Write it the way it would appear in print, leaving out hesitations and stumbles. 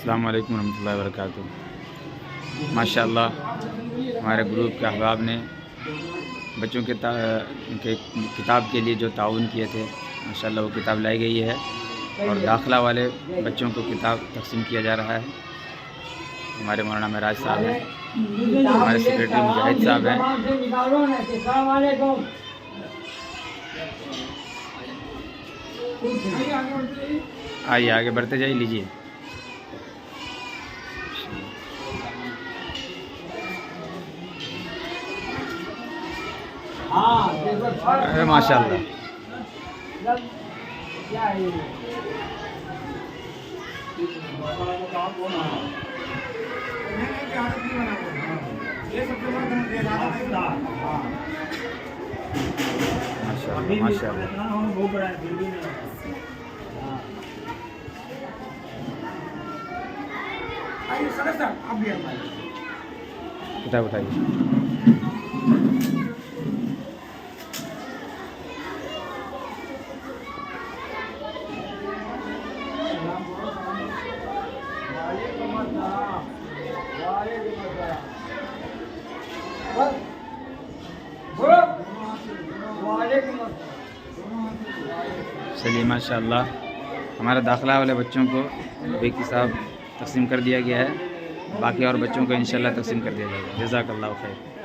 अस्सलाम वालेकुम रहमतुल्लाहि व बरकातुहू। माशाअल्लाह हमारे ग्रुप के अहबाब ने बच्चों के किताब के लिए जो ताउन किए थे, माशाअल्लाह वो किताब लाई गई है और दाखिला वाले बच्चों को किताब तकसीम किया जा रहा है। हमारे मौलाना महराज साहब हैं, हमारे सेक्रेटरी मुजाहिद साहब हैं। आइए आगे बढ़ते जाइए, लीजिए। माशाअल्लाह किताब उठाइए। चलिए माशाअल्लाह हमारे दाखिला वाले बच्चों को किताब तकसीम कर दिया गया है। बाकी और बच्चों को इंशाअल्लाह तकसीम कर दिया जाएगा। जज़ाकल्लाहु खैर।